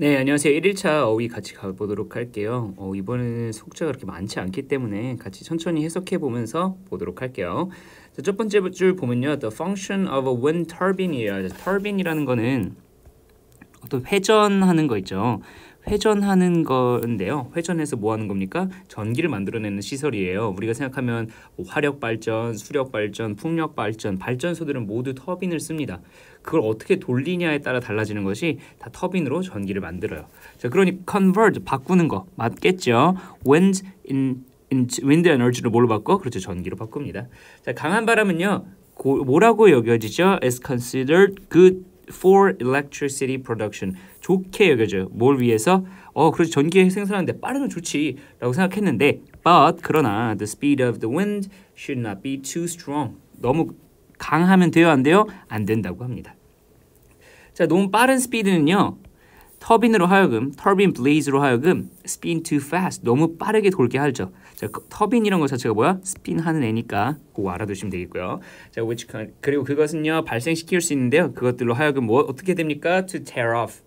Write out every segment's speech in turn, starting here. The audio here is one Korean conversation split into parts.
네, 안녕하세요. 1일차 어휘 같이 가보도록 할게요. 이번에는 속자가 그렇게 많지 않기 때문에 같이 천천히 해석해 보면서 보도록 할게요. 자, 첫 번째 줄 보면요. The function of a wind turbine이에요. turbine이라는 거는 어떤 회전하는 거 있죠. 회전하는 건데요. 회전해서 뭐 하는 겁니까? 전기를 만들어내는 시설이에요. 우리가 생각하면 화력 발전, 수력 발전, 풍력 발전, 발전소들은 모두 터빈을 씁니다. 그걸 어떻게 돌리냐에 따라 달라지는 것이 다 터빈으로 전기를 만들어요. 자, 그러니 convert 바꾸는 거 맞겠죠? wind energy로 뭘로 바꿔? 그렇죠. 전기로 바꿉니다. 자, 강한 바람은요. 뭐라고 여겨지죠? is considered good for electricity production. 좋게 여겨져요. 뭘 위해서? 그렇지. 전기 생산하는데 빠르면 좋지 라고 생각했는데 but 그러나 the speed of the wind should not be too strong. 너무 강하면 돼요? 안 돼요? 안 된다고 합니다. 자, 너무 빠른 스피드는요. 터빈으로 하여금, 터빈 블레이즈로 하여금 spin too fast. 너무 빠르게 돌게 하죠. 자, 터빈 이런 거 자체가 뭐야? 스핀하는 애니까 그거 알아두시면 되겠고요. 자, 그리고 그것은요. 발생시킬 수 있는데요. 그것들로 하여금 뭐 어떻게 됩니까? To tear off.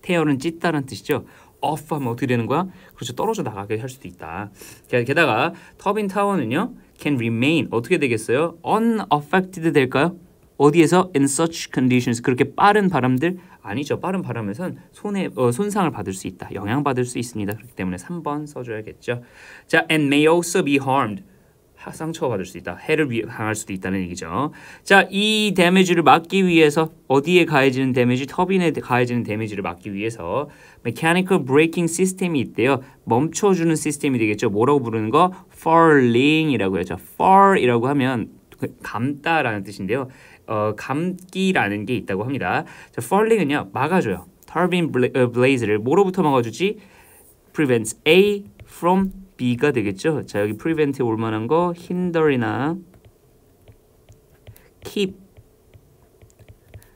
tear는 찢다는 뜻이죠. off 하면 어떻게 되는 거야? 그렇죠. 떨어져 나가게 할 수도 있다. 게다가 터빈 타워는요. can remain 어떻게 되겠어요? unaffected 될까요? 어디에서? in such conditions. 그렇게 빠른 바람들 아니죠. 빠른 바람에선 손상을 받을 수 있다. 영향받을 수 있습니다. 그렇기 때문에 3번 써줘야겠죠. 자, and may also be harmed. 상처받을 수 있다. 해를 당할 수도 있다는 얘기죠. 자, 이 데미지를 막기 위해서 어디에 가해지는 데미지? 터빈에 가해지는 데미지를 막기 위해서 mechanical braking 시스템이 있대요. 멈춰주는 시스템이 되겠죠. 뭐라고 부르는 거? furling이라고 하죠. fur이라고 하면 감다라는 뜻인데요. 감기라는 게 있다고 합니다. 자, furling은요. 막아줘요. turbine blaze를 뭐로부터 막아주지? prevents A from B가 되겠죠. 자, 여기 prevent에 올 만한 거 hinder이나 keep,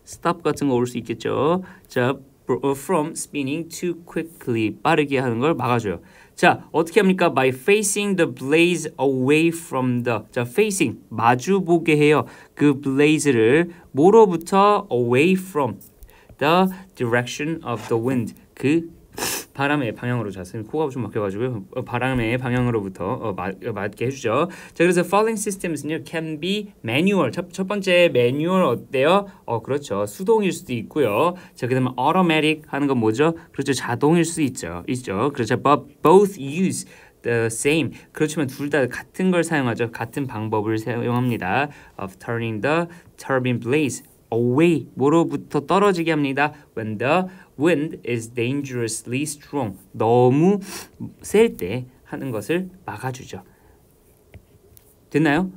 stop 같은 거 올 수 있겠죠. 자, from spinning too quickly, 빠르게 하는 걸 막아줘요. 자, 어떻게 합니까? By facing the blaze away from the. 자, facing, 마주보게 해요. 그 blaze를 뭐로부터? Away from the direction of the wind. 그 바람의 방향으로. 자, 선생님 코가 좀 막혀가지고요. 바람의 방향으로부터 맞게 해주죠. 자, 그래서 falling systems는요 can be manual. 첫 번째 manual 어때요? 그렇죠. 수동일 수도 있고요. 자, 그다음에 automatic 하는 건 뭐죠? 그렇죠. 자동일 수 있죠. 그렇죠. But both use the same. 그렇지만 둘 다 같은 걸 사용하죠. 같은 방법을 사용합니다. Of turning the turbine blaze away. 뭐로부터 떨어지게 합니다. When the wind is dangerously strong. 너무 셀 때 하는 것을 막아주죠. 됐나요?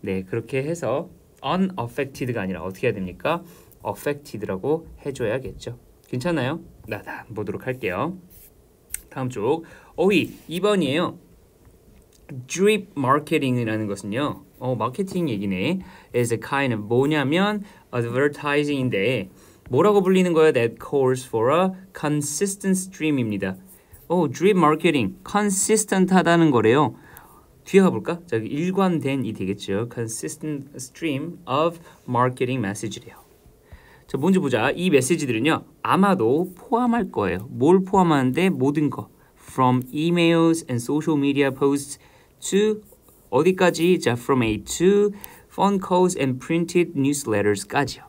네, 그렇게 해서 unaffected가 아니라 어떻게 해야 됩니까? affected라고 해줘야겠죠. 괜찮나요? 다음 보도록 할게요. 다음 쪽 어휘 2번이에요. drip marketing이라는 것은요. 마케팅 얘기네. is a kind of 뭐냐면 advertising인데 뭐라고 불리는 거예요? That calls for a consistent stream입니다. drip marketing, consistent 하다는 거래요. 뒤에 가볼까? 자, 일관된이 되겠죠. consistent stream of marketing message래요. 자, 먼저 보자. 이 메시지들은요. 아마도 포함할 거예요. 뭘 포함하는데? 모든 거. From emails and social media posts to 어디까지? 자, from A to phone calls and printed newsletters까지요.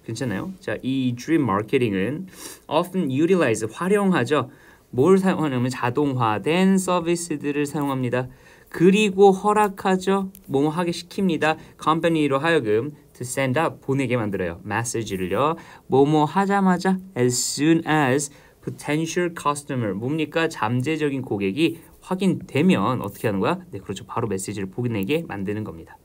괜찮아요? 자, 이 drip marketing은 often utilize, 활용하죠. 뭘 사용하냐면 자동화된 서비스들을 사용합니다. 그리고 허락하죠. 뭐뭐 하게 시킵니다. 컴퍼니로 하여금 to send out, 보내게 만들어요. 메시지를요. 뭐뭐 하자마자 as soon as potential customer, 뭡니까? 잠재적인 고객이 확인되면 어떻게 하는 거야? 네, 그렇죠. 바로 메시지를 보내게 만드는 겁니다.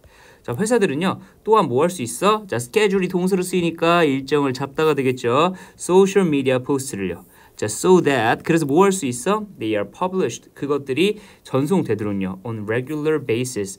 자, 회사들은요. 또한 뭐 할 수 있어? 자, 스케줄이 동사로 쓰이니까 일정을 잡다가 되겠죠. 소셜 미디어 포스트를요. 자, so that 그래서 뭐 할 수 있어? They are published. 그것들이 전송되도록요. On regular basis.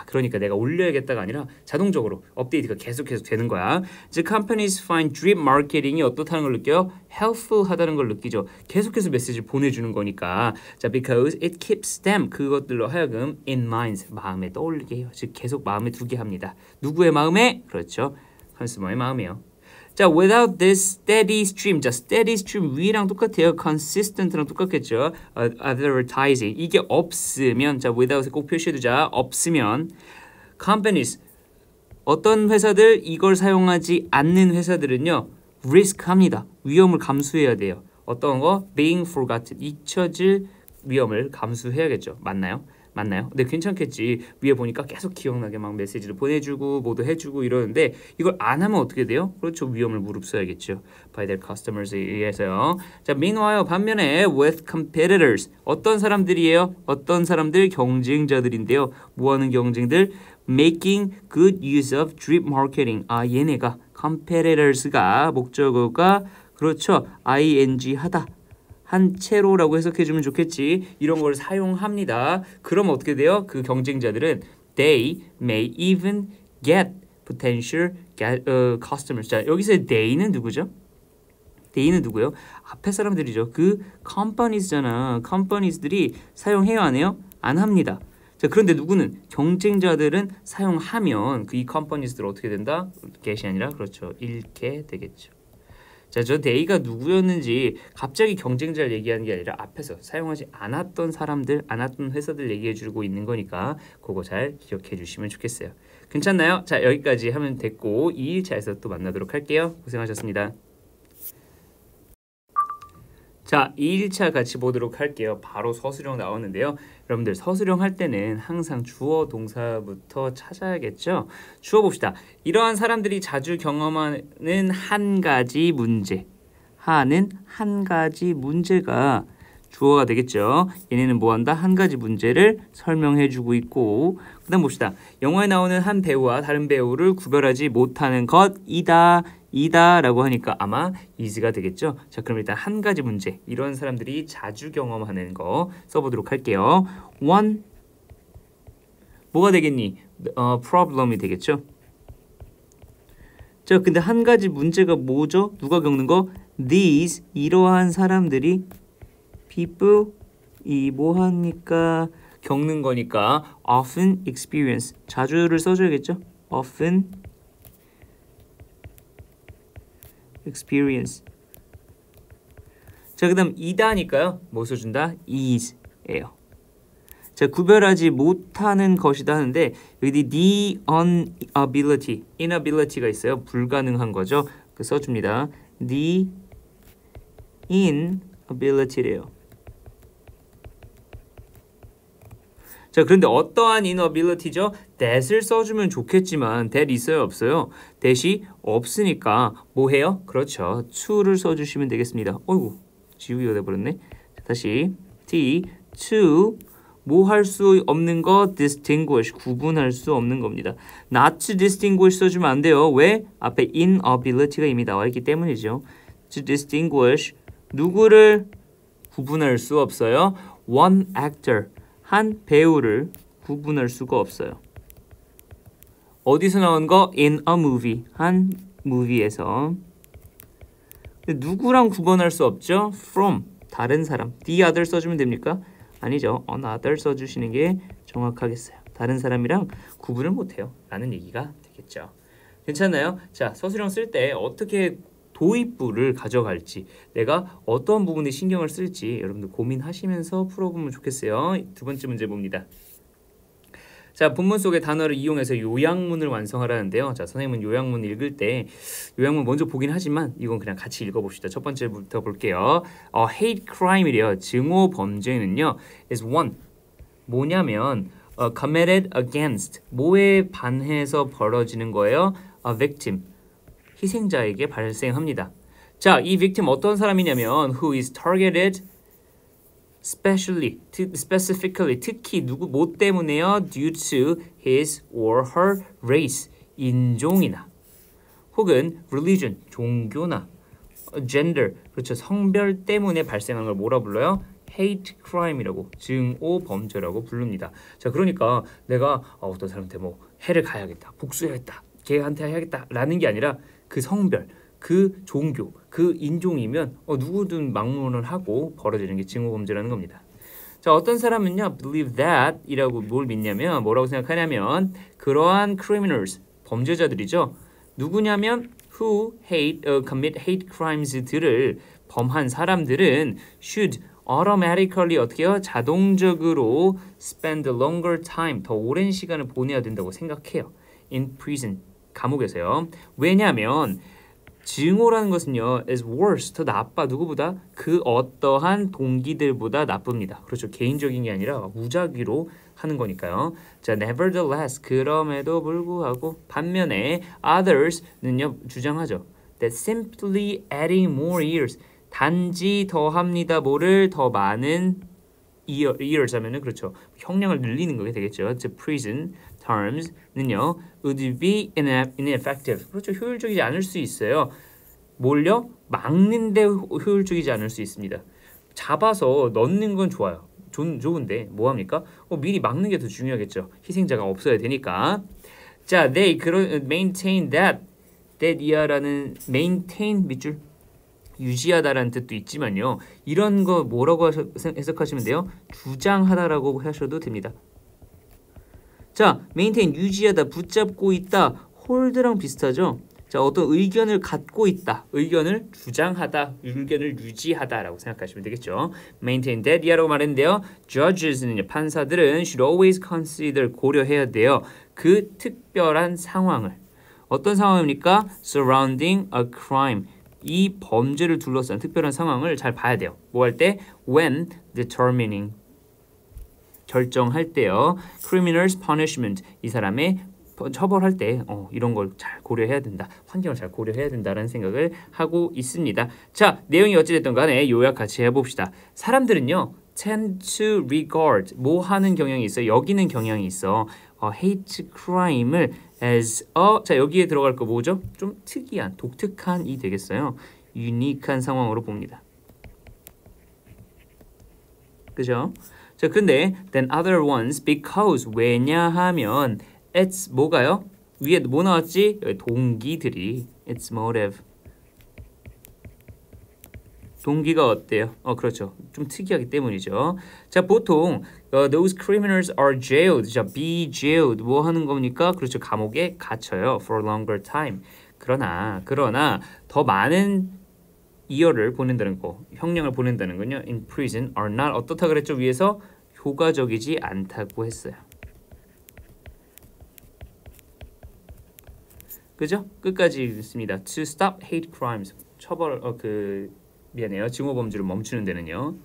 그러니까 내가 올려야겠다가 아니라 자동적으로 업데이트가 계속해서 되는 거야. 즉, companies find drip marketing이 어떻다는 걸 느껴요? helpful 하다는 걸 느끼죠. 계속해서 메시지를 보내주는 거니까. 자, because it keeps them. 그것들로 하여금 in mind. 마음에 떠올리게 해요. 즉, 계속 마음에 두게 합니다. 누구의 마음에? 그렇죠. 컨슈머의 마음이에요. 자, without this steady stream. 자, steady stream 위랑 똑같아요. consistent랑 똑같겠죠. advertising. 이게 없으면 자, without에 꼭 표시해두자. 없으면 companies 어떤 회사들 이걸 사용하지 않는 회사들은요. risk합니다. 위험을 감수해야 돼요. 어떤 거? being forgotten. 잊혀질 위험을 감수해야겠죠. 맞나요? 맞나요? 근데 괜찮겠지. 위에 보니까 계속 기억나게 막 메시지를 보내주고 뭐도 해주고 이러는데 이걸 안 하면 어떻게 돼요? 그렇죠. 위험을 무릅써야겠죠. by their customers에 의해서요. 자, meanwhile 반면에 with competitors 어떤 사람들이에요? 어떤 사람들? 경쟁자들인데요. 뭐하는 경쟁들? making good use of drip marketing. 아, 얘네가 competitors가 목적어가 그렇죠. ing 하다. 한 채로라고 해석해주면 좋겠지. 이런 걸 사용합니다. 그럼 어떻게 돼요? 그 경쟁자들은 they may even get potential customers. 자, 여기서 they는 누구죠? they는 누구예요? 앞에 사람들이죠. 그 companies잖아. companies들이 사용해요, 안 해요? 안 합니다. 자, 그런데 누구는? 경쟁자들은 사용하면 그 이 companies들 어떻게 된다? get이 아니라 그렇죠. 잃게 되겠죠. 자, 저 데이가 누구였는지 갑자기 경쟁자를 얘기하는 게 아니라 앞에서 사용하지 않았던 사람들, 않았던 회사들 얘기해주고 있는 거니까 그거 잘 기억해 주시면 좋겠어요. 괜찮나요? 자, 여기까지 하면 됐고 2일차에서 또 만나도록 할게요. 고생하셨습니다. 자, 2일차 같이 보도록 할게요. 바로 서술형 나오는데요. 여러분들 서술형 할 때는 항상 주어 동사부터 찾아야겠죠. 주어 봅시다. 이러한 사람들이 자주 경험하는 한 가지 문제. 하는 한 가지 문제가 주어가 되겠죠. 얘네는 뭐한다? 한 가지 문제를 설명해주고 있고 그 다음 봅시다. 영화에 나오는 한 배우와 다른 배우를 구별하지 못하는 것이다. 이다 라고 하니까 아마 is가 되겠죠. 자, 그럼 일단 한 가지 문제 이런 사람들이 자주 경험하는 거 써보도록 할게요. one 뭐가 되겠니? problem이 되겠죠. 자, 근데 한 가지 문제가 뭐죠? 누가 겪는 거? these 이러한 사람들이 people 이 뭐하니까 겪는 거니까 often experience 자주를 써줘야겠죠. often experience. 자, 그 다음 이다니까요. 뭐 써준다? is예요. 자, 구별하지 못하는 것이다 하는데 여기 the inability가 있어요. 불가능한 거죠. 그 써줍니다. the inability래요. 자, 그런데 어떠한 inability죠? that을 써주면 좋겠지만 that 있어요? 없어요? that이 없으니까 뭐 해요? 그렇죠. to를 써주시면 되겠습니다. 어이구, 지우기가 돼버렸네. 자, 다시 to 뭐 할 수 없는 거 distinguish 구분할 수 없는 겁니다. not to distinguish 써주면 안 돼요. 왜? 앞에 inability가 이미 나와 있기 때문이죠. to distinguish 누구를 구분할 수 없어요? one actor 한 배우를 구분할 수가 없어요. 어디서 나온 거? in a movie 한 movie에서. 누구랑 구분할 수 없죠? from 다른 사람. the other 써주면 됩니까? 아니죠. another 써주시는 게 정확하겠어요. 다른 사람이랑 구분을 못해요 라는 얘기가 되겠죠. 괜찮나요? 자, 서술형 쓸 때 어떻게 도입부를 가져갈지 내가 어떤 부분에 신경을 쓸지 여러분들 고민하시면서 풀어보면 좋겠어요. 두 번째 문제 봅니다. 자, 본문 속의 단어를 이용해서 요약문을 완성하라는데요. 자, 선생님은 요약문 읽을 때 요약문 먼저 보긴 하지만 이건 그냥 같이 읽어봅시다. 첫 번째부터 볼게요. hate crime이래요. 증오 범죄는요. is one 뭐냐면 committed against 뭐에 반해서 벌어지는 거예요? a victim 희생자에게 발생합니다. 자, 이 victim 어떤 사람이냐면 who is targeted specifically 특히 누구 뭐 때문에요? due to his or her race 인종이나 혹은 religion 종교나 gender 그렇죠 성별 때문에 발생한 걸 뭐라 불러요? hate crime이라고 증오 범죄라고 부릅니다. 자, 그러니까 내가 어떤 사람한테 뭐 해를 가야겠다 복수해야겠다 걔한테 해야겠다 라는 게 아니라 그 성별 그 종교, 그 인종이면 누구든 막론을 하고 벌어지는 게 증오범죄라는 겁니다. 자, 어떤 사람은요, believe that 이라고 뭘 믿냐면 뭐라고 생각하냐면 그러한 criminals, 범죄자들이죠. 누구냐면 who commit hate crimes들을 범한 사람들은 should automatically 어떻게요? 자동적으로 spend longer time, 더 오랜 시간을 보내야 된다고 생각해요. in prison, 감옥에서요. 왜냐하면 증오라는 것은요, is worse, 더 나빠. 누구보다? 그 어떠한 동기들보다 나쁩니다. 그렇죠. 개인적인 게 아니라 무작위로 하는 거니까요. 자, nevertheless, 그럼에도 불구하고 반면에 others는요, 주장하죠. that simply adding more years, 단지 더합니다. 뭐를 더 많은 years 하면은 그렇죠. 형량을 늘리는 거게 되겠죠. to prison terms는요, would be ineffective. 그렇죠. 효율적이지 않을 수 있어요. 뭘요? 막는데 효율적이지 않을 수 있습니다. 잡아서 넣는 건 좋아요. 좋은데 뭐 합니까? 미리 막는 게 더 중요하겠죠. 희생자가 없어야 되니까. 자, they maintain that i라는 maintain 밑줄 유지하다라는 뜻도 있지만요. 이런 거 뭐라고 해석하시면 돼요? 주장하다라고 하셔도 됩니다. 자, maintain 유지하다, 붙잡고 있다, hold랑 비슷하죠? 자, 어떤 의견을 갖고 있다, 의견을 주장하다, 의견을 유지하다라고 생각하시면 되겠죠. maintain that이라고 말했는데요. judges는 판사들은 should always consider 고려해야 돼요. 그 특별한 상황을. 어떤 상황입니까? surrounding a crime. 이 범죄를 둘러싼 특별한 상황을 잘 봐야 돼요. 뭐 할 때? when determining. 결정할 때요. criminal's punishment. 이 사람의 처벌할 때 이런 걸 잘 고려해야 된다. 환경을 잘 고려해야 된다라는 생각을 하고 있습니다. 자, 내용이 어찌됐든 간에 요약 같이 해봅시다. 사람들은요, tend to regard, 뭐 하는 경향이 있어? 여기는 경향이 있어. hate crime을 as 자, 여기에 들어갈 거 뭐죠? 좀 특이한, 독특한이 되겠어요. 유니크한 상황으로 봅니다. 그죠? 자, 근데 then other ones because 왜냐하면 it's 뭐가요? 위에 뭐 나왔지? 동기들이 it's motive. 동기가 어때요? 그렇죠. 좀 특이하기 때문이죠. 자, 보통 those criminals are jailed. 자, be jailed. 뭐 하는 겁니까? 그렇죠. 감옥에 갇혀요. for a longer time. 그러나 더 많은 year를 보낸다는 거, 형량을 보낸다는 건요. in prison are not 어떻다 그랬죠? 위에서 효과적이지 않다고 했어요. 그죠? 끝까지 읽습니다. To stop hate crimes. 처벌 미안해요. 증오 범죄를 멈추는 데는요.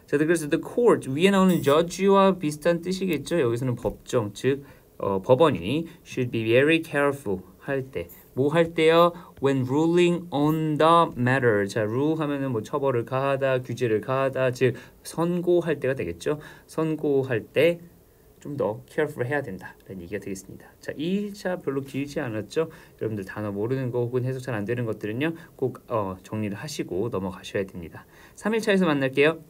자, 그래서 the court 위에 나오는 judge와 비슷한 뜻이겠죠. 여기서는 법정, 즉 법원이 should be very careful 할 때. 뭐 할 때요? When ruling on the matter. 자, rule 하면은 뭐 처벌을 가하다, 규제를 가하다, 즉 선고할 때가 되겠죠. 선고할 때 좀 더 careful 해야 된다라는 얘기가 되겠습니다. 자, 2일차 별로 길지 않았죠? 여러분들 단어 모르는 거 혹은 해석 잘 안 되는 것들은요, 꼭 정리를 하시고 넘어가셔야 됩니다. 3일차에서 만날게요.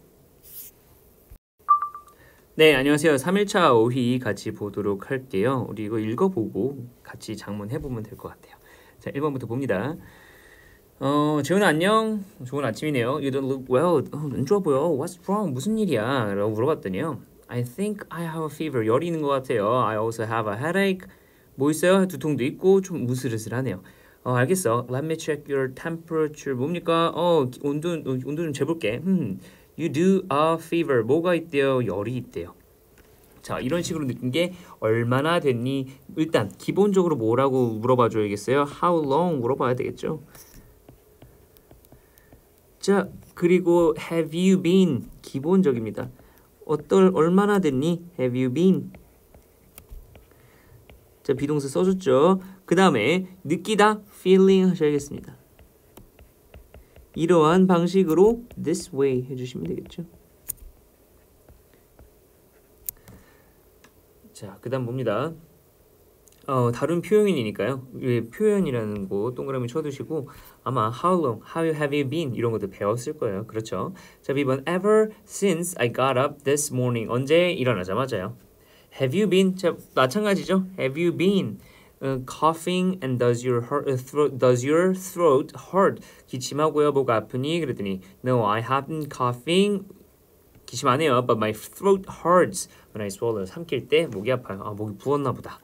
네, 안녕하세요. 3일차 어휘 같이 보도록 할게요. 우리 이거 읽어보고 같이 장문해보면 될 것 같아요. 자, 1번부터 봅니다. 재훈아 안녕. 좋은 아침이네요. You don't look well. 안 좋아 보여. What's wrong? 무슨 일이야? 라고 물어봤더니요. I think I have a fever. 열이 있는 것 같아요. I also have a headache. 뭐 있어요? 두통도 있고 좀 으슬으슬하네요. 알겠어. Let me check your temperature. 뭡니까? 온도 좀 재볼게. You do a fever. 뭐가 있대요? 열이 있대요. 자, 이런 식으로 느낀 게 얼마나 됐니? 일단 기본적으로 뭐라고 물어봐 줘야겠어요? How long 물어봐야 되겠죠? 자, 그리고 have you been 기본적입니다. 얼마나 됐니? Have you been? 자, 비동사 써줬죠. 그 다음에 느끼다, feeling 하셔야겠습니다. 이러한 방식으로 this way 해주시면 되겠죠. 자, 그 다음 봅니다. 다른 표현이니까요. 표현이라는 거 동그라미 쳐두시고 아마 how long, how have you been 이런 것도 배웠을 거예요. 그렇죠? 자, B번 ever since I got up this morning. 언제 일어나자마자요. Have you been? 자, 마찬가지죠. Have you been coughing and does your throat hurt? 기침하고요. 목 아프니? 그랬더니 No, I haven't coughing. 기침 안 해요. But my throat hurts when I swallow. 삼킬 때 목이 아파요. 목이 부었나 보다.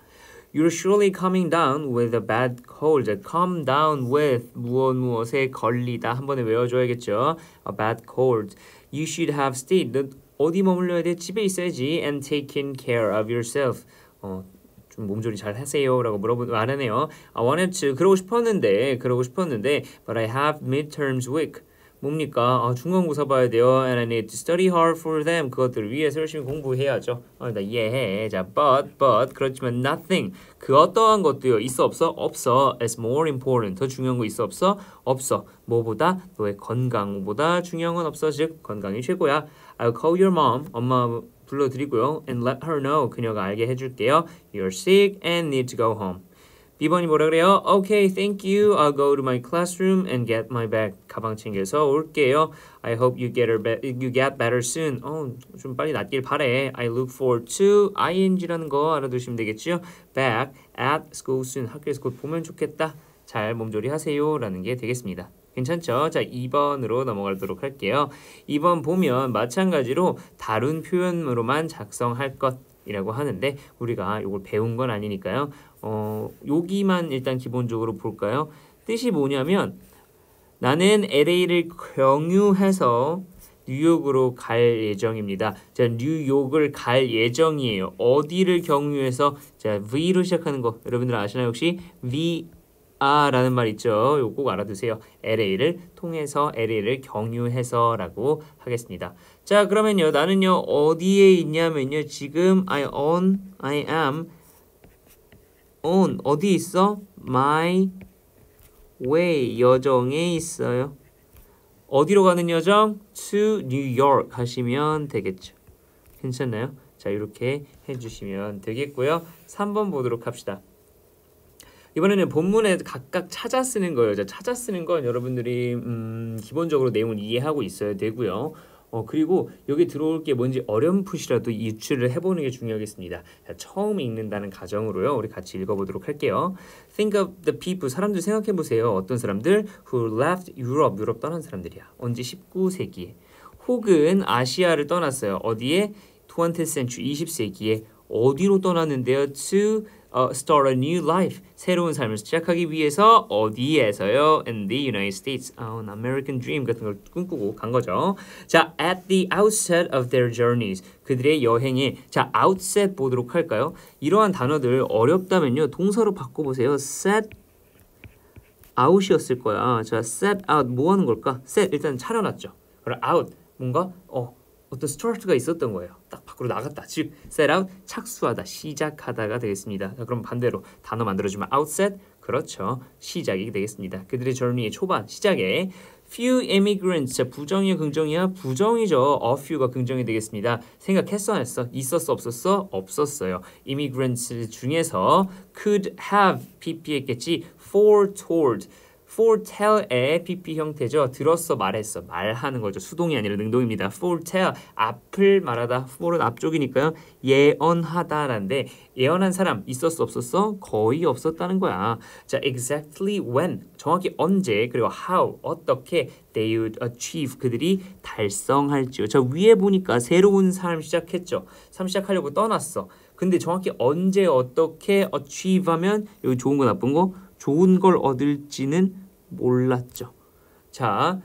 You're surely coming down with a bad cold. Come down with 무엇에 걸리다 한 번에 외워줘야겠죠. A bad cold. You should have stayed. 너 어디 머물러야 돼? 집에 있어야지. And taken care of yourself. 좀 몸조리 잘 하세요라고 말하네요. I wanted to 그러고 싶었는데 but I have midterms week. 뭡니까? 중간고사 봐야 돼요. And I need to study hard for them. 그것들을 위해서 열심히 공부해야죠. 나 이해해. 자, but 그렇지만 nothing. 그 어떠한 것도요. 있어 없어? 없어. Is more important. 더 중요한 거 있어 없어? 없어. 뭐보다? 너의 건강보다 중요한 건 없어. 즉 건강이 최고야. I'll call your mom. 엄마 불러드리고요. And let her know. 그녀가 알게 해줄게요. You're sick and need to go home. B번이 뭐라 그래요? Okay, thank you. I'll go to my classroom and get my bag. 가방 챙겨서 올게요. I hope you get better soon. 좀 빨리 낫길 바래. I look forward to ing라는 거 알아두시면 되겠죠? Back at school soon. 학교에서 곧 보면 좋겠다. 잘 몸조리 하세요. 라는 게 되겠습니다. 괜찮죠? 자, 2번으로 넘어가도록 할게요. 2번 보면 마찬가지로 다룬 표현으로만 작성할 것 이라고 하는데 우리가 이걸 배운 건 아니니까요. 여기만 일단 기본적으로 볼까요? 뜻이 뭐냐면 나는 LA를 경유해서 뉴욕으로 갈 예정입니다. 자, 뉴욕을 갈 예정이에요. 어디를 경유해서 자, V로 시작하는 거 여러분들 아시나요? 혹시 라는 말 있죠. 이거 꼭 알아두세요. LA를 통해서 LA를 경유해서 라고 하겠습니다. 자, 그러면요. 나는요. 어디에 있냐면요. 지금 I am on 어디 있어? My way 여정에 있어요. 어디로 가는 여정? To New York 하시면 되겠죠. 괜찮나요? 자, 이렇게 해주시면 되겠고요. 3번 보도록 합시다. 이번에는 본문에 각각 찾아 쓰는 거예요. 찾아 쓰는 건 여러분들이 기본적으로 내용을 이해하고 있어야 되고요. 그리고 여기 들어올 게 뭔지 어렴풋이라도 유추를 해보는 게 중요하겠습니다. 자, 처음 읽는다는 가정으로요. 우리 같이 읽어보도록 할게요. Think of the people. 사람들 생각해보세요. 어떤 사람들? Who left Europe. 유럽 떠난 사람들이야. 언제 19세기에. 혹은 아시아를 떠났어요. 어디에? 20th century. 20세기에. 어디로 떠났는데요? To start a new life. 새로운 삶을 시작하기 위해서 어디에서요? In the United States. An American dream 같은 걸 꿈꾸고 간 거죠. 자, at the outset of their journeys. 그들의 여행에 자, outset 보도록 할까요? 이러한 단어들 어렵다면요. 동사로 바꿔보세요. set out이었을 거야. 자, set out 뭐 하는 걸까? set 일단 차려놨죠. 그럼 out 뭔가 어떤 스타트가 있었던 거예요. 딱 밖으로 나갔다. 즉, set out, 착수하다, 시작하다가 되겠습니다. 자, 그럼 반대로 단어 만들어주면 outset, 그렇죠. 시작이 되겠습니다. 그들의 journey의 초반, 시작에 few immigrants, 자, 부정이야, 긍정이야? 부정이죠. a few가 긍정이 되겠습니다. 생각했어, 안 했어? 있었어, 없었어? 없었어요. immigrants 중에서 could have, pp했겠지, foretold, foretell의 pp 형태죠. 들었어, 말했어. 말하는 거죠. 수동이 아니라 능동입니다. foretell, 앞을 말하다. for은 앞쪽이니까요. 예언하다라는데 예언한 사람 있었어, 없었어? 거의 없었다는 거야. 자, exactly when, 정확히 언제, 그리고 how, 어떻게 they would achieve, 그들이 달성할지요. 자, 위에 보니까 새로운 삶 시작했죠. 삶 시작하려고 떠났어. 근데 정확히 언제 어떻게 achieve 하면 여기 좋은 거 나쁜 거? 좋은 걸 얻을지는 몰랐죠. 자,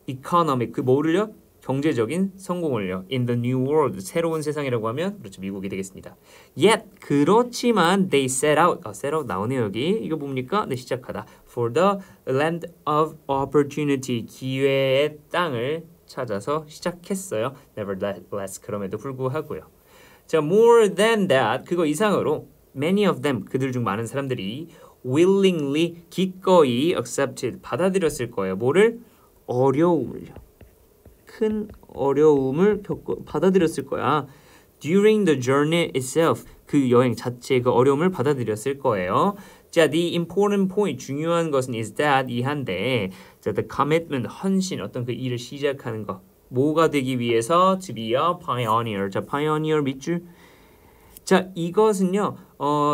economic 그 뭐를요? 경제적인 성공을요. In the new world 새로운 세상이라고 하면 그렇죠. 미국이 되겠습니다. Yet 그렇지만 they set out set out 나오네요 여기. 이거 뭡니까? 네, 시작하다. For the land of opportunity 기회의 땅을 찾아서 시작했어요. Nevertheless 그럼에도 불구하고요. 자, more than that 그거 이상으로 many of them 그들 중 많은 사람들이 willingly 기꺼이 accepted 받아들였을 거예요. 뭐를? 어려움을요. 큰 어려움을 받아들였을 거야. During the journey itself 그 여행 자체 그 어려움을 받아들였을 거예요. 자, the important point 중요한 것은 is that 이한데 자, the commitment 헌신 어떤 그 일을 시작하는 거 뭐가 되기 위해서 to be a pioneer. 자, pioneer 밑줄. 자, 이것은요.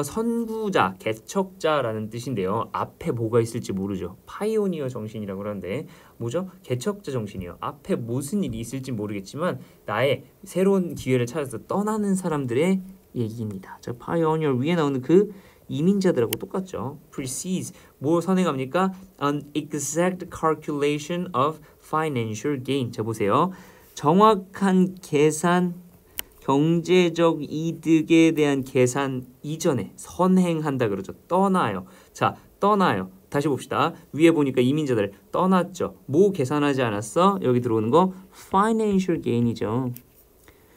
선구자, 개척자라는 뜻인데요. 앞에 뭐가 있을지 모르죠. 파이오니어 정신이라고 하는데 뭐죠? 개척자 정신이요. 앞에 무슨 일이 있을지 모르겠지만 나의 새로운 기회를 찾아서 떠나는 사람들의 얘기입니다. 자, pioneer 위에 나오는 그 이민자들하고 똑같죠. precedes 뭘 선행합니까? An exact calculation of financial gain. 자, 보세요. 정확한 계산, 경제적 이득에 대한 계산 이전에 선행한다 그러죠. 떠나요. 자, 떠나요. 다시 봅시다. 위에 보니까 이민자들 떠났죠. 뭐 계산하지 않았어? 여기 들어오는 거 financial gain이죠.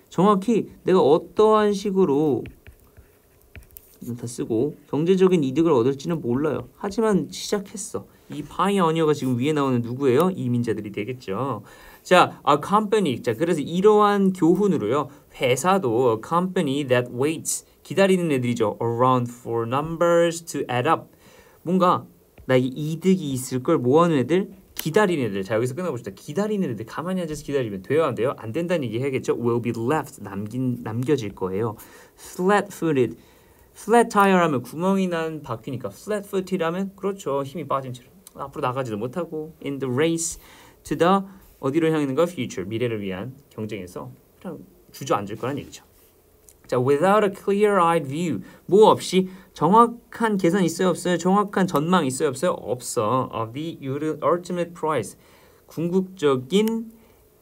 정확히 내가 어떠한 식으로 다 쓰고 경제적인 이득을 얻을지는 몰라요. 하지만 시작했어. 이 pioneer가 지금 위에 나오는 누구예요? 이민자들이 되겠죠. 자, a company. 자, 그래서 이러한 교훈으로요. 회사도 a company that waits. 기다리는 애들이죠. around for numbers to add up. 뭔가 나에게 이득이 있을 걸 모아놓은 애들, 기다리는 애들. 자, 여기서 끊어봅시다. 기다리는 애들 가만히 앉아서 기다리면 돼요, 안 돼요? 안 된다는 얘기 해야겠죠. will be left. 남겨질 거예요. flat-footed. flat tire 하면 구멍이 난 바퀴니까 flat-footed라면 그렇죠. 힘이 빠진 채로 앞으로 나가지도 못하고 in the race to the 어디로 향하는가? future. 미래를 위한 경쟁에서 그냥 주저앉을 거란 얘기죠. 자, without a clear-eyed view. 뭐 없이 정확한 계산 있어요, 없어요? 정확한 전망 있어요, 없어요? 없어. of the ultimate price. 궁극적인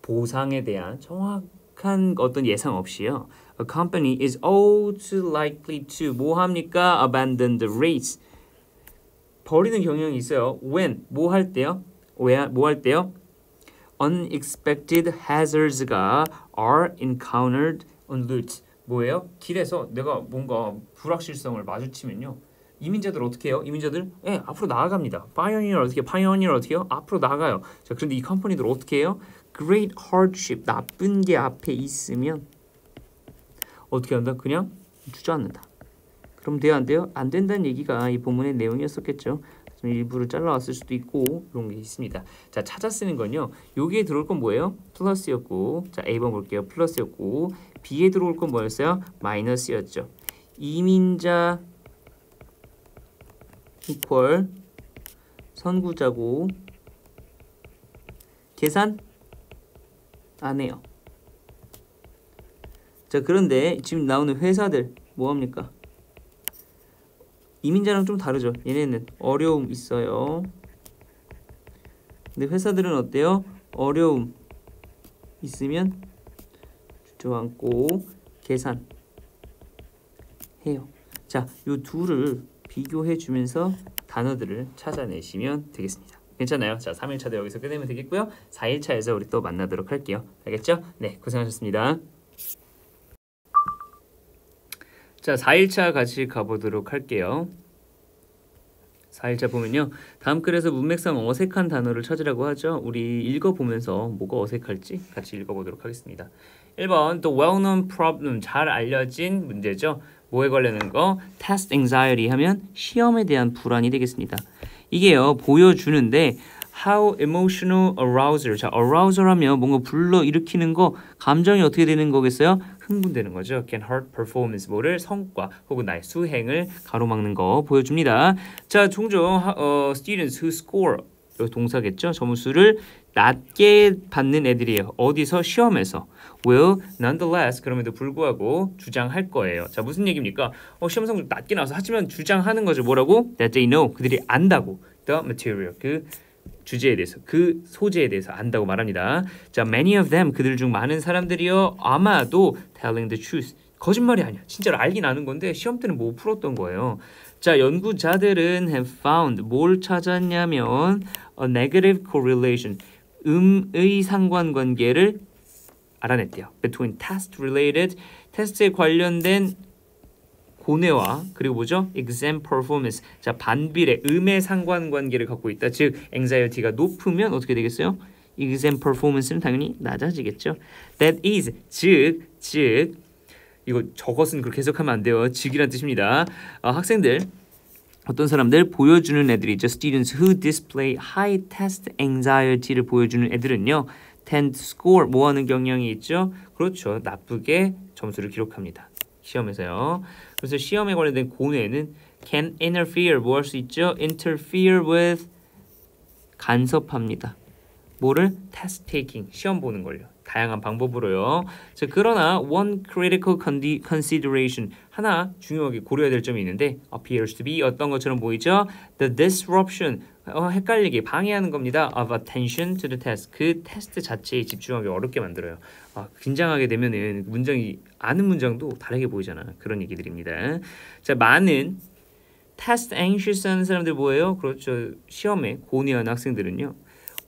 보상에 대한 정확한 어떤 예상 없이요. A company is all too likely to 뭐 합니까? abandon the race. 버리는 경향이 있어요. when 뭐 할 때요? 뭐 할 때요? unexpected hazards가 are encountered on route. 뭐예요? 길에서 내가 뭔가 불확실성을 마주치면요. 이민자들 어떻게 해요? 이민자들 앞으로 나아갑니다. pioneer 어떻게 해요? 앞으로 나가요. 자, 그런데 이 컴퍼니들 어떻게 해요? great hardship 나쁜 게 앞에 있으면 어떻게 한다? 그냥 주저앉는다. 그럼 돼요, 안 돼요? 안 된다는 얘기가 이 본문의 내용이었었겠죠. 일부를 잘라왔을 수도 있고 그런 게 있습니다. 자, 찾아 쓰는 건요. 여기에 들어올 건 뭐예요? 플러스였고, 자, A번 볼게요. 플러스였고, B에 들어올 건 뭐였어요? 마이너스였죠. 이민자 이퀄 선구자고 계산 안 해요. 자, 그런데 지금 나오는 회사들 뭐합니까? 이민자랑 좀 다르죠. 얘네는 어려움 있어요. 근데 회사들은 어때요? 어려움 있으면 주저앉고 계산 해요. 자, 요 둘을 비교해 주면서 단어들을 찾아내시면 되겠습니다. 괜찮아요? 자, 3일차도 여기서 끝내면 되겠고요. 4일차에서 우리 또 만나도록 할게요. 알겠죠? 네, 고생하셨습니다. 자, 4일차 같이 가보도록 할게요. 4일차 보면요. 다음 글에서 문맥상 어색한 단어를 찾으라고 하죠. 우리 읽어보면서 뭐가 어색할지 같이 읽어보도록 하겠습니다. 1번 The well-known problem. 잘 알려진 문제죠. 뭐에 관련된 거? Test anxiety 하면 시험에 대한 불안이 되겠습니다. 이게요. 보여주는데 How emotional arousal. 자, arousal 하면 뭔가 불러일으키는 거, 감정이 어떻게 되는 거겠어요? 흥분되는 거죠. Can hurt performance. 뭐를 성과 혹은 나의 수행을 가로막는 거 보여줍니다. 자, 종종 students who score. 여기 동사겠죠. 점수를 낮게 받는 애들이에요. 어디서? 시험에서. will nonetheless 그럼에도 불구하고 주장할 거예요. 자, 무슨 얘기입니까? 시험 성적 낮게 나와서 하지만 주장하는 거죠. 뭐라고? That they know. 그들이 안다고. The material. 그 주제에 대해서, 그 소재에 대해서 안다고 말합니다. 자, many of them 그들 중 많은 사람들이요 아마도 telling the truth. 거짓말이 아니야. 진짜로 알긴 아는 건데 시험 때는 못 풀었던 거예요. 자, 연구자들은 have found 뭘 찾았냐면 a negative correlation. 음의 상관관계를 알아냈대요. Between test related 테스트에 관련된 고뇌와 그리고 뭐죠? exam performance. 자, 반비례 음의 상관관계를 갖고 있다. 즉 anxiety가 높으면 어떻게 되겠어요? exam performance는 당연히 낮아지겠죠. That is 즉 이거 저것은 그렇게 해석하면 안 돼요. 즉이란 뜻입니다. 학생들 어떤 사람들 보여주는 애들이죠. Students who display high test anxiety를 보여주는 애들은요. tend to score 뭐하는 경향이 있죠? 그렇죠. 나쁘게 점수를 기록합니다. 시험에서요. 그래서 시험에 관련된 고뇌는 can interfere 뭐 할 수 있죠? interfere with 간섭합니다. 뭐를? test taking, 시험 보는 걸요. 다양한 방법으로요. 자, 그러나 one critical consideration, 하나 중요하게 고려해야 될 점이 있는데 appears to be 어떤 것처럼 보이죠? The disruption, 헷갈리게 방해하는 겁니다. of attention to the test, 그 테스트 자체에 집중하기 어렵게 만들어요. 긴장하게 되면은 문장이 아는 문장도 다르게 보이잖아. 그런 얘기들입니다. 자, 많은 test anxious 하는 사람들 뭐예요? 그렇죠. 시험에 고뇌한 학생들은요.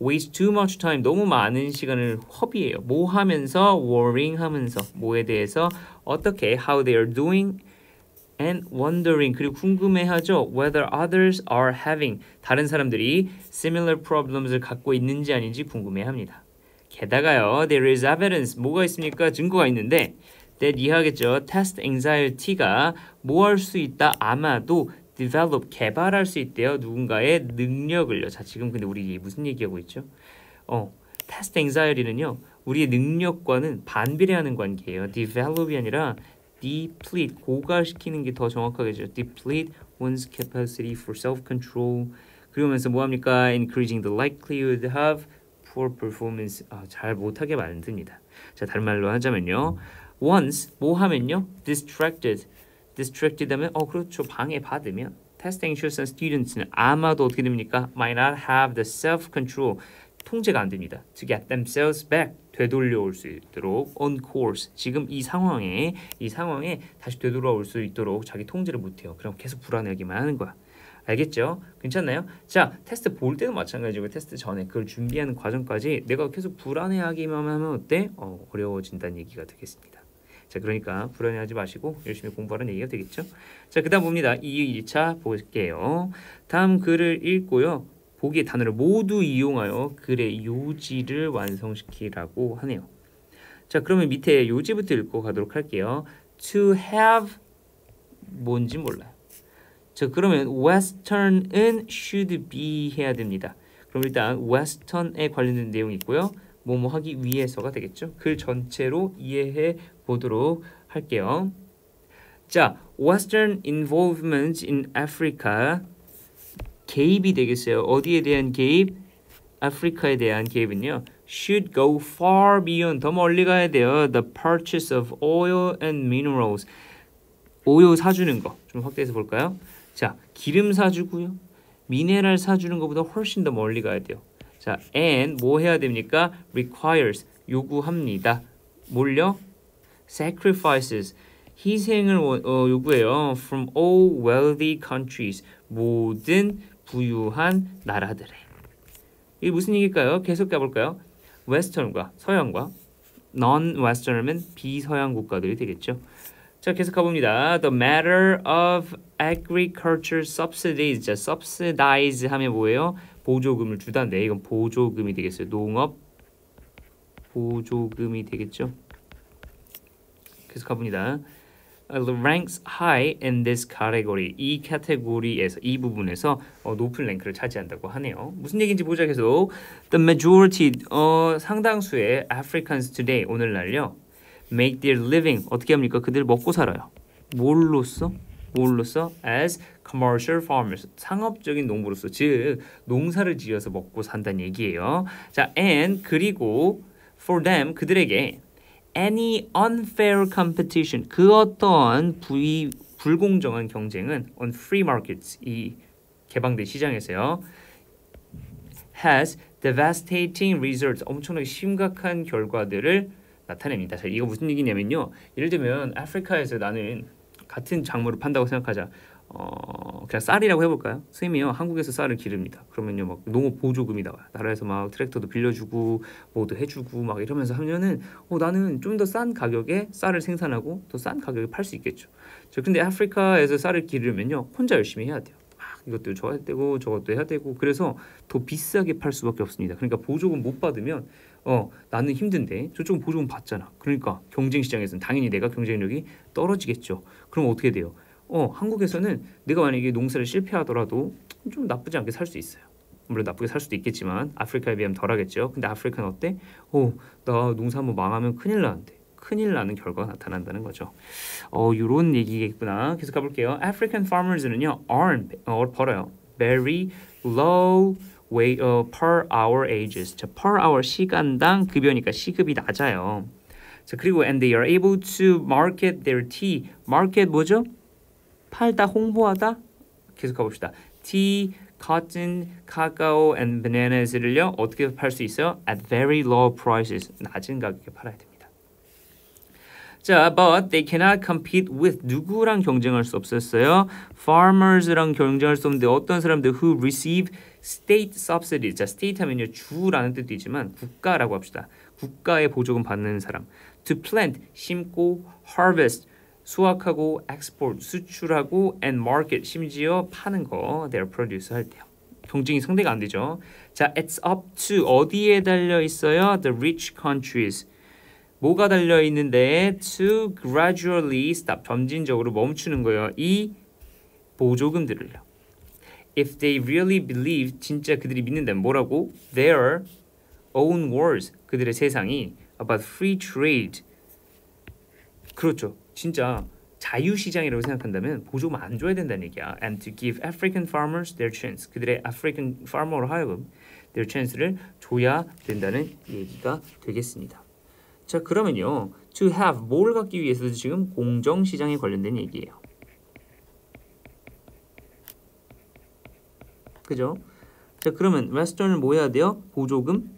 waste too much time, 너무 많은 시간을 허비해요. 뭐 하면서? worrying 하면서. 뭐에 대해서? 어떻게? how they are doing and wondering, 그리고 궁금해하죠. whether others are having, 다른 사람들이 similar problems을 갖고 있는지 아닌지 궁금해합니다. 게다가요, there is evidence, 뭐가 있습니까? 증거가 있는데 that 이해하겠죠. test anxiety가 뭐 할 수 있다? 아마도 develop, 개발할 수 있대요. 누군가의 능력을요. 자, 지금 근데 우리 무슨 얘기하고 있죠? test anxiety는요. 우리의 능력과는 반비례하는 관계예요. develop이 아니라 deplete, 고갈시키는 게 더 정확하겠죠. deplete one's capacity for self-control. 그러면서 뭐합니까? increasing the likelihood of poor performance. 잘 못하게 만듭니다. 자, 다른 말로 하자면요. once, 뭐 하면요? distracted 하면 그렇죠. 방해받으면 test anxious students는 아마도 어떻게 됩니까? might not have the self-control, 통제가 안 됩니다. to get themselves back, 되돌려올 수 있도록 on course, 지금 이 상황에 다시 되돌아올 수 있도록 자기 통제를 못해요. 그럼 계속 불안해하기만 하는 거야. 알겠죠? 괜찮나요? 자, 테스트 볼 때도 마찬가지고 테스트 전에 그걸 준비하는 과정까지 내가 계속 불안해하기만 하면 어때? 어려워진다는 얘기가 되겠습니다. 자, 그러니까 불안해하지 마시고 열심히 공부하는 얘기가 되겠죠? 자, 그 다음 봅니다. 2일차 볼게요. 다음 글을 읽고요. 보기의 단어를 모두 이용하여 글의 요지를 완성시키라고 하네요. 자, 그러면 밑에 요지부터 읽고 가도록 할게요. To have 뭔지 몰라요. 자, 그러면 western은 should be 해야 됩니다. 그럼 일단 western에 관련된 내용이 있고요. 뭐뭐 하기 위해서가 되겠죠. 글 전체로 이해해 보도록 할게요. 자, Western involvement in Africa, 개입이 되겠어요. 어디에 대한 개입? 아프리카에 대한 개입은요. should go far beyond, 더 멀리 가야 돼요. The purchase of oil and minerals, 오일 사주는 거 좀 확대해서 볼까요? 자, 기름 사주고요. 미네랄 사주는 것보다 훨씬 더 멀리 가야 돼요. 자, and 뭐 해야 됩니까? requires, 요구합니다. 뭘요? sacrifices, 희생을 요구해요. from all wealthy countries, 모든 부유한 나라들에. 이게 무슨 얘기일까요? 계속 가볼까요? 웨스턴과 서양과 non-western은 비서양 국가들이 되겠죠. 자, 계속 가봅니다. The matter of agriculture subsidies. 자, subsidize 하면 뭐예요? 보조금을 주다인데 이건 보조금이 되겠어요. 농업 보조금이 되겠죠. 계속 가봅니다. ranks high in this category. 이 카테고리에서, 이 부분에서 높은 랭크를 차지한다고 하네요. 무슨 얘기인지 보자. 계속 The majority, 상당수의 Africans today, 오늘날요, make their living, 어떻게 합니까? 그들 먹고 살아요. 뭘로써? as commercial farmers, 상업적인 농부로서, 즉 농사를 지어서 먹고 산다는 얘기예요. 자, and 그리고 for them, 그들에게 any unfair competition, 그 어떠한 불공정한 경쟁은 on free markets, 이 개방된 시장에서요, has devastating results, 엄청나게 심각한 결과들을 나타냅니다. 자, 이거 무슨 얘기냐면요, 예를 들면 아프리카에서 나는 같은 작물을 판다고 생각하자. 그냥 쌀이라고 해볼까요? 선생님이요, 한국에서 쌀을 기릅니다. 그러면요, 막 농업 보조금이 나와요. 나라에서 막 트랙터도 빌려주고 뭐도 해주고 막 이러면서 하면은 나는 좀 더 싼 가격에 쌀을 생산하고 더 싼 가격에 팔 수 있겠죠. 근데 아프리카에서 쌀을 기르면요, 혼자 열심히 해야 돼요. 이것도 저 해야 되고 저것도 해야 되고, 그래서 더 비싸게 팔 수밖에 없습니다. 그러니까 보조금 못 받으면 나는 힘든데 저쪽은 보조금 받잖아. 그러니까 경쟁 시장에서는 당연히 내가 경쟁력이 떨어지겠죠. 그럼 어떻게 돼요? 한국에서는 내가 만약에 농사를 실패하더라도 좀 나쁘지 않게 살 수 있어요. 물론 나쁘게 살 수도 있겠지만 아프리카에 비하면 덜하겠죠. 근데 아프리카는 어때? 나 농사 한번 망하면 큰일 나는데. 큰일 나는 결과가 나타난다는 거죠. 이런 얘기겠구나. 계속 가볼게요. African farmers는요, earn, 벌어요. very low per hour wages. 자, per hour 시간당 급여니까 시급이 낮아요. 자, 그리고 and they are able to market their tea. market 뭐죠? 팔다, 홍보하다. 계속 가봅시다. tea, cotton, cacao, and bananas를요 어떻게 팔 수 있어요? At very low prices. 낮은 가격에 팔아야 됩니다. 자, but they cannot compete with 누구랑 경쟁할 수 없었어요? farmers랑 경쟁할 수 없는데 어떤 사람들 who receive state subsidies. 자, state 하면요 주라는 뜻도 있지만 국가라고 합시다. 국가의 보조금 받는 사람. to plant, 심고, harvest, 수확하고, export, 수출하고, and market, 심지어 파는 거, their produce 할 때요. 경쟁이 상대가 안 되죠. 자, it's up to 어디에 달려 있어요? The rich countries. 뭐가 달려 있는데 to gradually stop, 점진적으로 멈추는 거예요. 이 보조금들을요. If they really believe, 진짜 그들이 믿는다면 뭐라고? Their own words, 그들의 세상이 about free trade. 그렇죠. 진짜 자유시장이라고 생각한다면 보조금 안 줘야 된다는 얘기야. And to give African farmers their chance. 그들의 African farmer로 하여금 their chance를 줘야 된다는 얘기가 되겠습니다. 자, 그러면요. to have, 뭘 갖기 위해서도 지금 공정시장에 관련된 얘기예요. 그죠? 자, 그러면 웨스턴은 뭐 해야 돼요? 보조금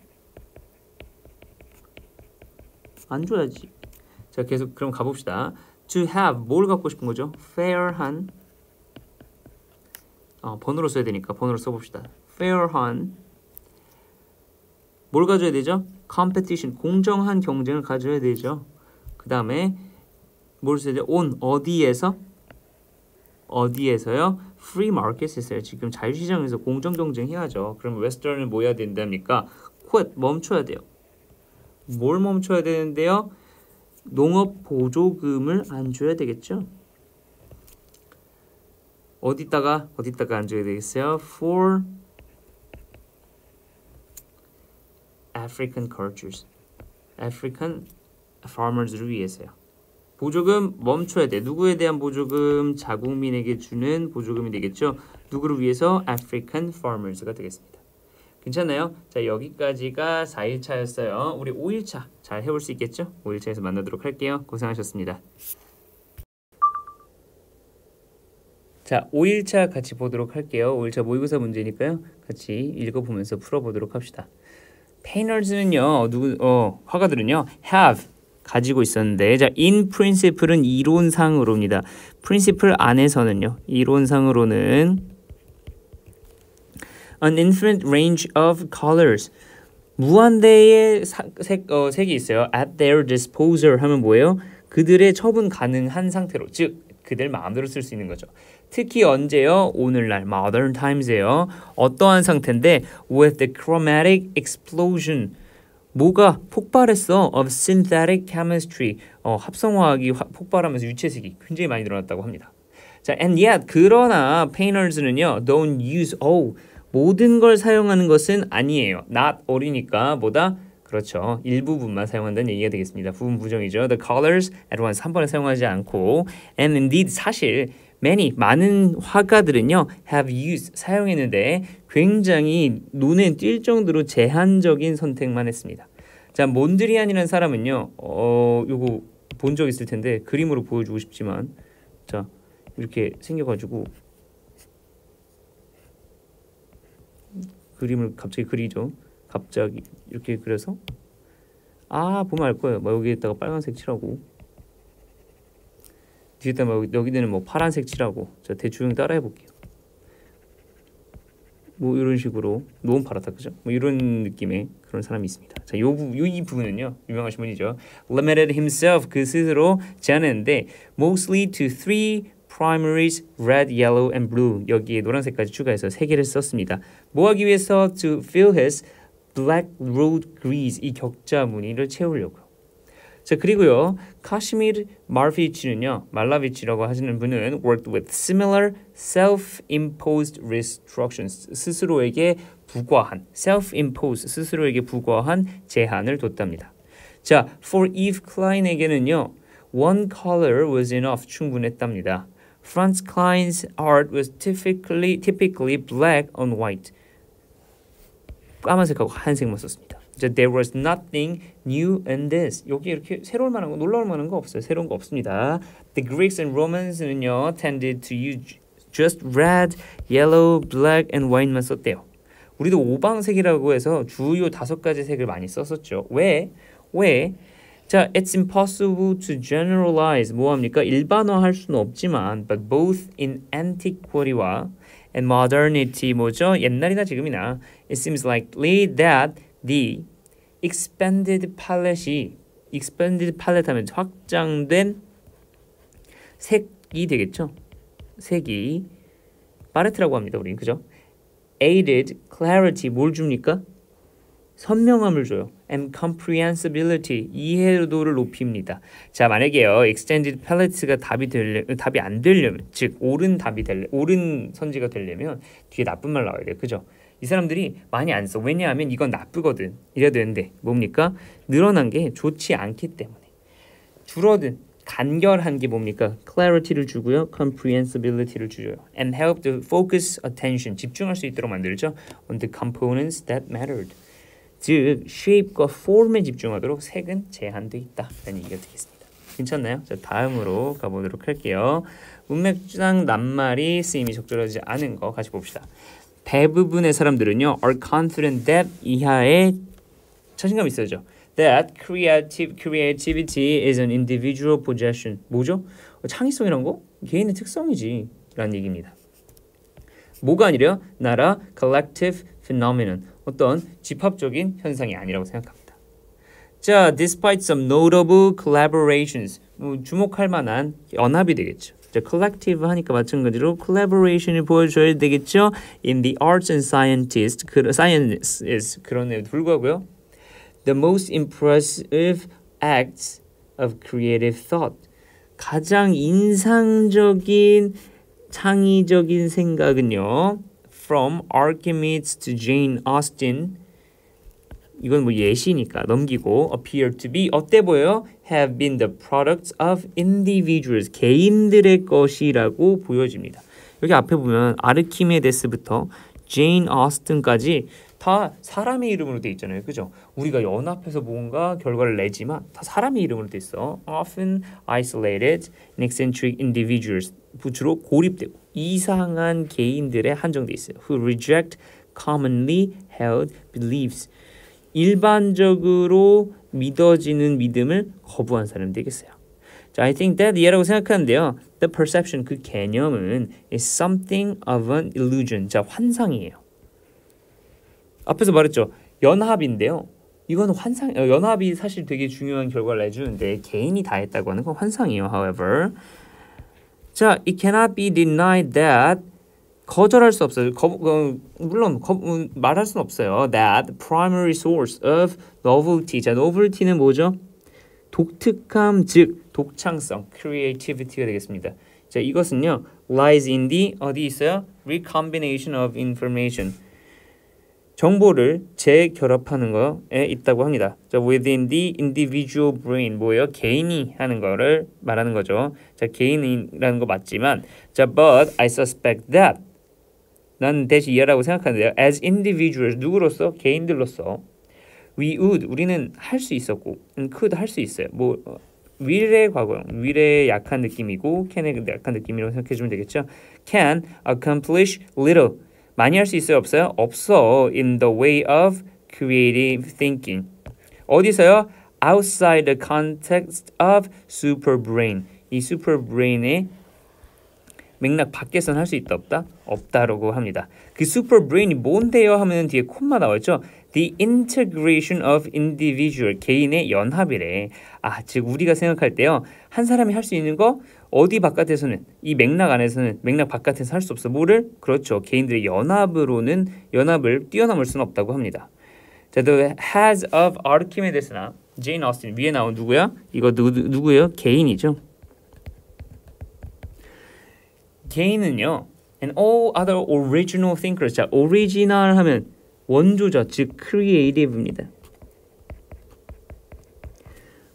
안 줘야지. 자, 계속 그럼 가봅시다. to have, 뭘 갖고 싶은 거죠? fair한, 번호로 써야 되니까 번호로 써봅시다. fair한, 뭘 가져야 되죠? competition, 공정한 경쟁을 가져야 되죠. 그 다음에 뭘 써야 돼요? on, 어디에서? 어디에서요? free market에서요. 지금 자유시장에서 공정 경쟁해야죠. 그럼 웨스턴은 뭐 해야 된답니까? quit, 멈춰야 돼요. 뭘 멈춰야 되는데요? 농업 보조금을 안 줘야 되겠죠? 어디다가 안 줘야 되겠어요? For African cultures, African farmers를 위해서요. 보조금 멈춰야 돼. 누구에 대한 보조금? 자국민에게 주는 보조금이 되겠죠. 누구를 위해서? African farmers가 되겠습니다. 괜찮나요? 자, 여기까지가 4일차였어요. 우리 5일차 잘 해볼 수 있겠죠? 5일차에서 만나도록 할게요. 고생하셨습니다. 자, 5일차 같이 보도록 할게요. 5일차 모의고사 문제니까요. 같이 읽어보면서 풀어보도록 합시다. painters는요, 화가들은요, have, 가지고 있었는데, 자, in principle은 이론상으로입니다. principle 안에서는요, 이론상으로는 an infinite range of colors, 무한대의 색이 있어요. at their disposal 하면 뭐예요? 그들의 처분 가능한 상태로, 즉 그들 마음대로 쓸 수 있는 거죠. 특히 언제요? 오늘날 modern times에요. 어떠한 상태인데 with the chromatic explosion, 뭐가 폭발했어? of synthetic chemistry, 합성화학이 폭발하면서 유체색이 굉장히 많이 늘어났다고 합니다. 자, and yet, 그러나 painters는요, don't use all, 모든 걸 사용하는 것은 아니에요. not all이니까 뭐다? 그렇죠. 일부분만 사용한다는 얘기가 되겠습니다. 부분 부정이죠. The colors at once, 한 번에 사용하지 않고, and indeed, 사실 많은 화가들은요 have used, 사용했는데 굉장히 눈에 띌 정도로 제한적인 선택만 했습니다. 자, 몬드리안이라는 사람은요 요거 본 적 있을 텐데 그림으로 보여주고 싶지만, 자, 이렇게 생겨가지고 그림을 갑자기 그리죠. 갑자기 이렇게 그려서 보면 알 거예요. 여기에다가 빨간색 칠하고 뒤에다 여기는 뭐 파란색 칠하고. 자, 대충 따라해 볼게요. 뭐 이런 식으로 너무 파랗다, 그죠? 뭐 이런 느낌의 그런 사람이 있습니다. 자, 이 부분은요 유명하신 분이죠. Limited himself, 그 스스로 제한했는데 mostly to three primaries, red, yellow, and blue. 여기에 노란색까지 추가해서 3개를 썼습니다. 뭐 하기 위해서? To fill his black road grease, 이 격자 무늬를 채우려고요. 자, 그리고요 카시미르 말라비치라고 하시는 분은 worked with similar self-imposed restrictions, 스스로에게 부과한 제한을 뒀답니다. 자, for Eve Klein에게는요 one color was enough, 충분했답니다. Franz Klein's art was typically black on white. 까만색하고 하얀색만 썼습니다. There was nothing new in this. 여기 이렇게 새로울 만한 거, 놀라울 만한 거 없어요. 새로운 거 없습니다. The Greeks and Romans는요 tended to use just red, yellow, black, and white만 썼대요. 우리도 오방색이라고 해서 주요 5가지 색을 많이 썼었죠. 왜? 자, it's impossible to generalize. 뭐합니까? 일반화할 수는 없지만 but both in antiquity와 and modernity 뭐죠? 옛날이나 지금이나 it seems likely that the expanded palette 하면 확장된 색이 되겠죠? 색이 팔레트라고 합니다. 우린 그죠? aided clarity 뭘 줍니까? 선명함을 줘요. and comprehensibility 이해도를 높입니다. 자, 만약에요 extended palette가 답이 안 되려면 즉 옳은 선지가 되려면 뒤에 나쁜 말 나와야 돼요. 그죠? 이 사람들이 많이 안 써. 왜냐하면 이건 나쁘거든. 이래야 되는데 뭡니까? 늘어난 게 좋지 않기 때문에 줄어든 간결한 게 뭡니까? clarity를 주고요. comprehensibility를 주죠. and help to focus attention 집중할 수 있도록 만들죠. on the components that mattered. 즉 shape과 form에 집중하도록 색은 제한돼 있다. 라는 얘기가 되겠습니다. 괜찮나요? 자, 다음으로 가보도록 할게요. 문맥상 낱말이 쓰임이 적절하지 않은 거 같이 봅시다. 대부분의 사람들은요 are confident that 이하에 자신감 있어야죠. That creativity is an individual possession. 뭐죠? 창의성이란 거? 개인의 특성이지 라는 얘기입니다. 뭐가 아니라 나라 collective phenomenon. 어떤 집합적인 현상이 아니라고 생각합니다. 자, despite some notable collaborations. 주목할 만한 연합이 되겠죠. 자, collective 하니까 마찬가지로 collaboration을 보여줘야 되겠죠. In the arts and sciences. 그런에도 불구하고요. The most impressive acts of creative thought. 가장 인상적인 창의적인 생각은요. From Archimedes to Jane Austen. 이건 뭐 예시니까 넘기고 appear to be 어때 보여요? Have been the products of individuals. 개인들의 것이라고 보여집니다. 여기 앞에 보면 아르키메데스부터 제인 오스틴까지 다 사람의 이름으로 돼 있잖아요. 그죠? 우리가 연합해서 뭔가 결과를 내지만 다 사람의 이름으로 돼 있어. Often isolated and eccentric individuals. 주로 고립되고 이상한 개인들에 한정돼 있어요. Who reject commonly held beliefs. 일반적으로 믿어지는 믿음을 거부한 사람이 되겠어요. 자, I think that 이해라고 생각하는데요. The perception 그 개념은 is something of an illusion. 자, 환상이에요. 앞에서 말했죠. 연합인데요. 이건 연합이 사실 되게 중요한 결과를 내주는데 개인이 다 했다고 하는 건 환상이에요. However, 자, it cannot be denied that 거절할 수 없어요. 물론 말할 수는 없어요. That the primary source of novelty. 자, novelty는 뭐죠? 독특함, 즉 독창성, creativity가 되겠습니다. 자, 이것은요, lies in the 어디 있어요? recombination of information. 정보를 재결합하는 거에 있다고 합니다. 자, within the individual brain 뭐예요? 개인이 하는 거를 말하는 거죠. 자, 개인이라는 거 맞지만, 자, but I suspect that 난 대신 이해라고 생각하는데요. As individuals 누구로서? 개인들로서 우리는 할 수 있었고 could 할 수 있어요. 뭐 will의 과거형, will의 약한 느낌이고 can의 약한 느낌이라고 생각해주면 되겠죠. Can accomplish little 많이 할 수 있어요? 없어요? 없어. In the way of creative thinking. 어디서요? Outside the context of superbrain. 이 superbrain의 맥락 밖에서는 할 수 있다 없다? 없다라고 합니다. 그 superbrain이 뭔데요? 하면 뒤에 콤마 나와있죠? The integration of individual. 개인의 연합이래. 즉 우리가 생각할 때요. 한 사람이 할 수 있는 거 어디 바깥에서는 이 맥락 안에서는 맥락 바깥에서 할 수 없어. 뭐를? 그렇죠. 개인들의 연합을 뛰어넘을 수는 없다고 합니다. 자, the heads of Archimedes나 Jane Austen 위에 나온 누구야? 이거 누구예요? 개인이죠. 개인은요. And all other original thinkers. 자, 오리지널 하면 원조자, 즉 creative입니다.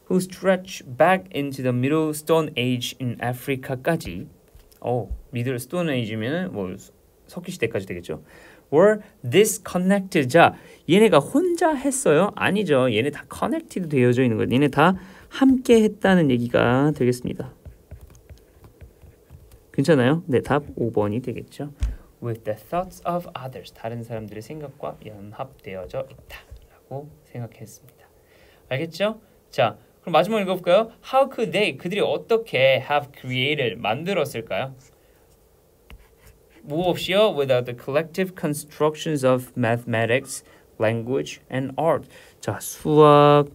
Who stretch back into the Middle Stone Age in Africa까지. Middle Stone Age면 뭐 석기 시대까지 되겠죠. were disconnected. 자, 얘네가 혼자 했어요? 아니죠. 얘네 다 connected 되어져 있는 거예요. 얘네 다 함께 했다는 얘기가 되겠습니다. 괜찮아요? 네, 답 5번이 되겠죠. With the thoughts of others. 다른 사람들의 생각과 연합되어져 있다라고 생각했습니다. 알겠죠? 자, 그럼 마지막 읽어볼까요? How could they? 그들이 어떻게 have created? 만들었을까요? 뭐 없이요? Without the collective constructions of mathematics, language, and art. 자, 수학,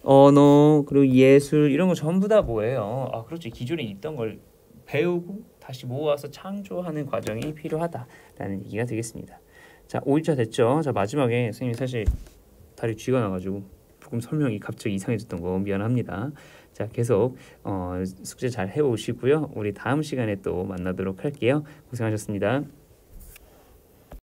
언어, 그리고 예술 이런 거 전부 다 뭐예요? 아, 그렇죠. 기존에 있던 걸 배우고 다시 모아서 창조하는 과정이 필요하다라는 얘기가 되겠습니다. 자, 5일차 됐죠? 자, 마지막에 선생님이 사실 다리 쥐가 나가지고 조금 설명이 갑자기 이상해졌던 거 미안합니다. 자, 계속 숙제 잘 해오시고요. 우리 다음 시간에 또 만나도록 할게요. 고생하셨습니다.